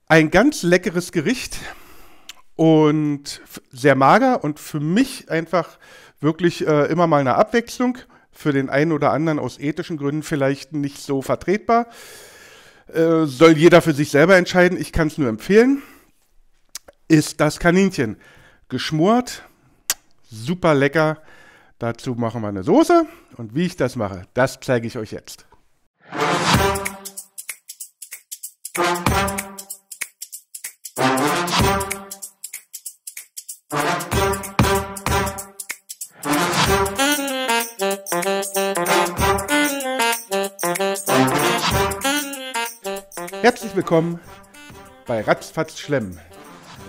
Ein ganz leckeres Gericht und sehr mager und für mich einfach wirklich immer mal eine Abwechslung. Für den einen oder anderen aus ethischen Gründen vielleicht nicht so vertretbar. Soll jeder für sich selber entscheiden. Ich kann es nur empfehlen. Ist das Kaninchen. Geschmort, super lecker. Dazu machen wir eine Soße. Und wie ich das mache, das zeige ich euch jetzt. Herzlich willkommen bei Ratzfatz Schlemm.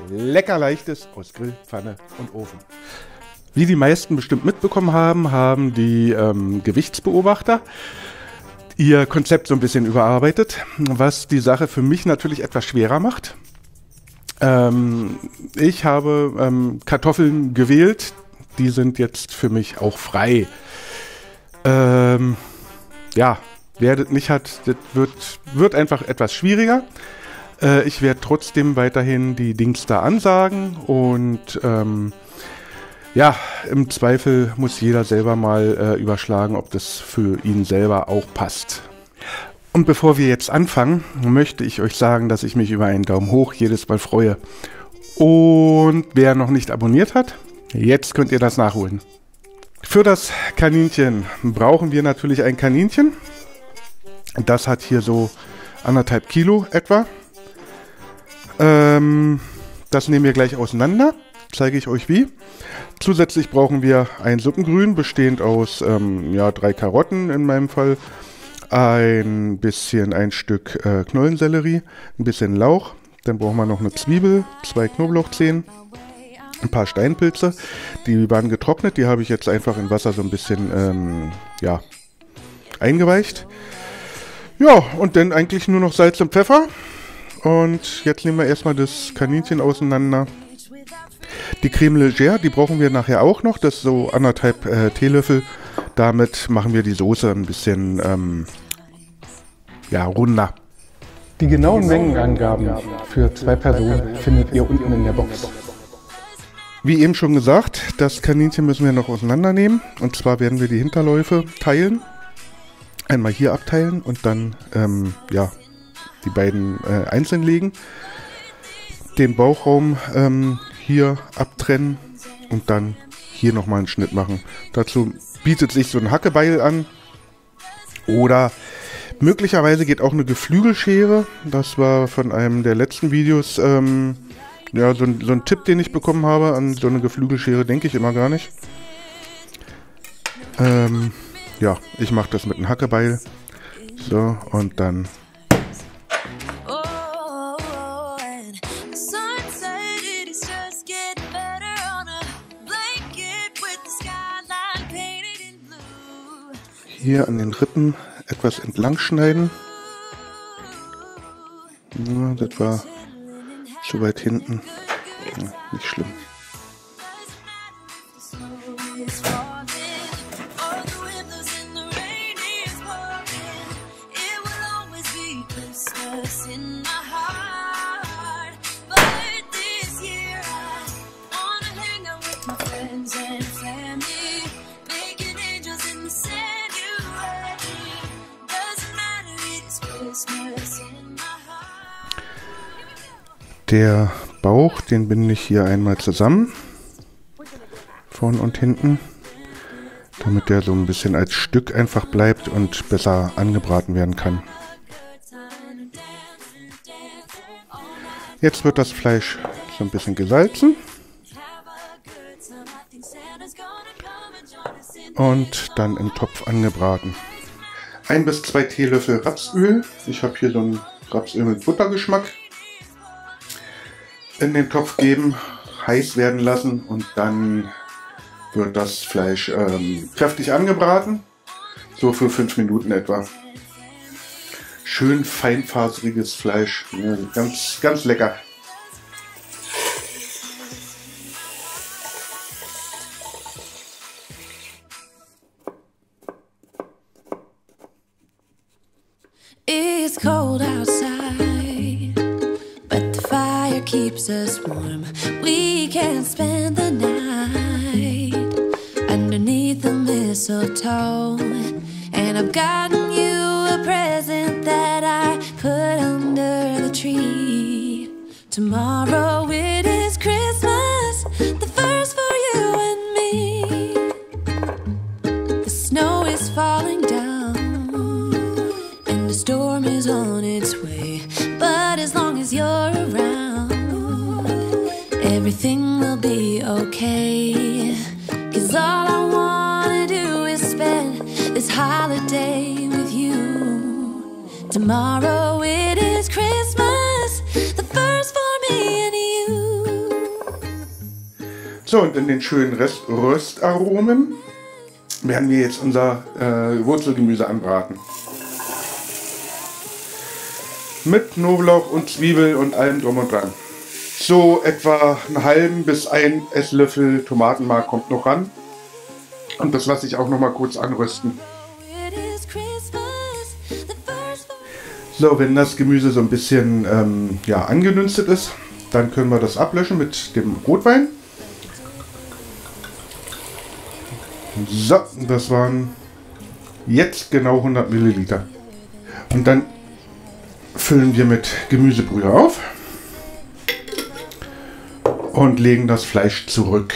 Lecker leichtes aus Grill, Pfanne und Ofen. Wie die meisten bestimmt mitbekommen haben, haben die Gewichtsbeobachter ihr Konzept so ein bisschen überarbeitet, was die Sache für mich natürlich etwas schwerer macht. Ich habe Kartoffeln gewählt, die sind jetzt für mich auch frei. Ja, wer das nicht hat, das wird einfach etwas schwieriger. Ich werde trotzdem weiterhin die Dings da ansagen und ja, im Zweifel muss jeder selber mal überschlagen, ob das für ihn selber auch passt. Und bevor wir jetzt anfangen, möchte ich euch sagen, dass ich mich über einen Daumen hoch jedes Mal freue. Und wer noch nicht abonniert hat, jetzt könnt ihr das nachholen. Für das Kaninchen brauchen wir natürlich ein Kaninchen. Das hat hier so 1,5 Kilo etwa. Das nehmen wir gleich auseinander. Zeige ich euch wie. Zusätzlich brauchen wir ein Suppengrün, bestehend aus 3 Karotten in meinem Fall. Ein Stück Knollensellerie, ein bisschen Lauch. Dann brauchen wir noch eine Zwiebel, 2 Knoblauchzehen, ein paar Steinpilze. Die waren getrocknet, die habe ich jetzt einfach in Wasser so ein bisschen eingeweicht. Ja, und dann eigentlich nur noch Salz und Pfeffer. Und jetzt nehmen wir erstmal das Kaninchen auseinander. Die Creme Légère, die brauchen wir nachher auch noch. Das ist so 1,5 Teelöffel. Damit machen wir die Soße ein bisschen runder. Die genauen Mengenangaben für 2 Personen findet ihr unten in der Box. Wie eben schon gesagt, das Kaninchen müssen wir noch auseinandernehmen. Und zwar werden wir die Hinterläufe teilen. Einmal hier abteilen und dann die beiden einzeln legen. Den Bauchraum hier abtrennen und dann hier nochmal einen Schnitt machen. Dazu bietet sich so ein Hackebeil an. Oder möglicherweise geht auch eine Geflügelschere. Das war von einem der letzten Videos so ein Tipp, den ich bekommen habe. An so eine Geflügelschere denke ich immer gar nicht. Ich mache das mit einem Hackebeil. So, und dann hier an den Rippen etwas entlang schneiden. Ja, das war zu weit hinten. Ja, nicht schlimm. Der Bauch, den binde ich hier einmal zusammen, vorn und hinten, damit der so ein bisschen als Stück einfach bleibt und besser angebraten werden kann. Jetzt wird das Fleisch so ein bisschen gesalzen und dann im Topf angebraten. 1 bis 2 Teelöffel Rapsöl. Ich habe hier so ein Rapsöl mit Buttergeschmack. In den Topf geben, heiß werden lassen und dann wird das Fleisch kräftig angebraten, so für 5 Minuten etwa. Schön feinfaseriges Fleisch, ja, ganz, ganz lecker. It's cold outside, but fire keeps us warm. We can spend the night underneath the mistletoe. And I've gotten you a present that I put under the tree. Tomorrow it is Christmas, the first for you and me. The snow is falling down and the storm is on its way. But as long as you're around, everything will be okay. 'Cause all I wanna do is spend this holiday with you. Tomorrow it is Christmas, the first for me and you. So, und in den schönen Röstaromen werden wir jetzt unser Wurzelgemüse anbraten. Mit Knoblauch und Zwiebel und allem drum und dran. So etwa einen halben bis 1 Esslöffel Tomatenmark kommt noch ran. Und das lasse ich auch noch mal kurz anrösten. So, wenn das Gemüse so ein bisschen angedünstet ist, dann können wir das ablöschen mit dem Rotwein. So, das waren jetzt genau 100 Milliliter. Und dann füllen wir mit Gemüsebrühe auf und legen das Fleisch zurück.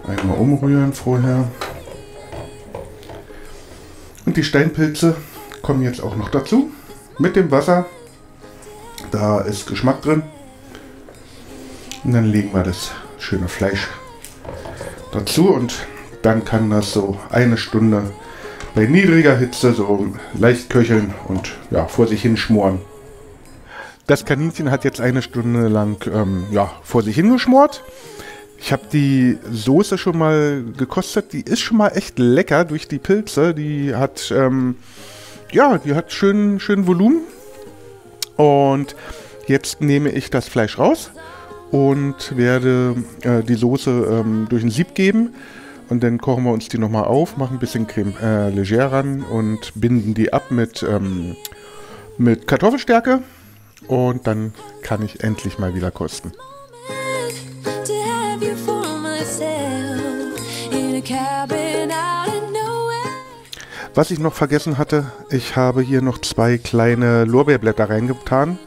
Einmal umrühren vorher. Und die Steinpilze kommen jetzt auch noch dazu. Mit dem Wasser. Da ist Geschmack drin. Und dann legen wir das schöne Fleisch dazu und dann kann das so 1 Stunde bei niedriger Hitze so leicht köcheln und ja, vor sich hin schmoren. Das Kaninchen hat jetzt 1 Stunde lang vor sich hin geschmort. Ich habe die Soße schon mal gekostet. Die ist schon mal echt lecker durch die Pilze. Die hat schön Volumen. Und jetzt nehme ich das Fleisch raus und werde die Soße durch ein Sieb geben. Und dann kochen wir uns die nochmal auf, machen ein bisschen Creme Légère ran und binden die ab mit Kartoffelstärke. Und dann kann ich endlich mal wieder kosten. Was ich noch vergessen hatte, ich habe hier noch 2 kleine Lorbeerblätter reingetan.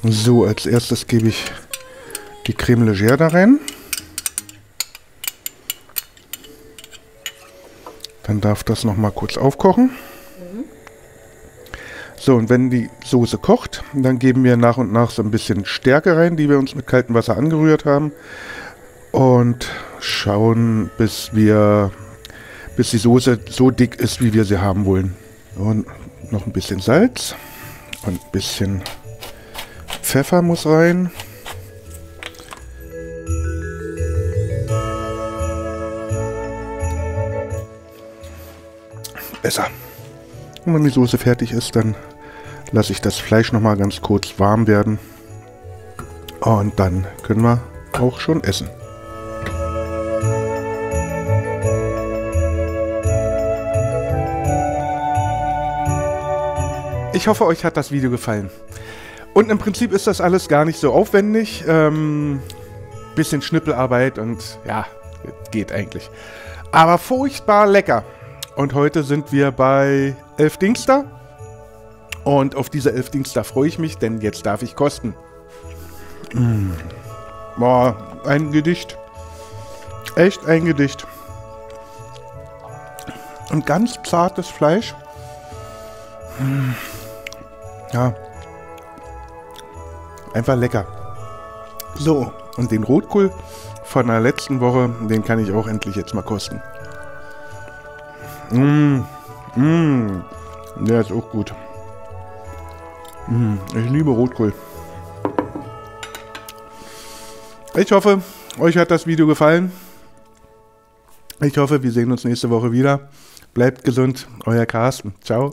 So, als erstes gebe ich die Creme Légère da rein. Dann darf das noch mal kurz aufkochen. So, und wenn die Soße kocht, dann geben wir nach und nach so ein bisschen Stärke rein, die wir uns mit kaltem Wasser angerührt haben. Und schauen, bis die Soße so dick ist, wie wir sie haben wollen. Und noch ein bisschen Salz und ein bisschen Pfeffer muss rein. Besser. Und wenn die Soße fertig ist, dann lasse ich das Fleisch noch mal ganz kurz warm werden. Und dann können wir auch schon essen. Ich hoffe, euch hat das Video gefallen. Und im Prinzip ist das alles gar nicht so aufwendig. Bisschen Schnippelarbeit und ja, geht eigentlich. Aber furchtbar lecker. Und heute sind wir bei 11 Dingster. Und auf diese 11 Dingster freue ich mich, denn jetzt darf ich kosten. Boah, ein Gedicht. Echt ein Gedicht. Und ganz zartes Fleisch. Ja. Einfach lecker. So, und den Rotkohl von der letzten Woche, den kann ich auch endlich jetzt mal kosten. Der ist auch gut. Ich liebe Rotkohl. Ich hoffe, euch hat das Video gefallen. Ich hoffe, wir sehen uns nächste Woche wieder. Bleibt gesund, euer Carsten. Ciao.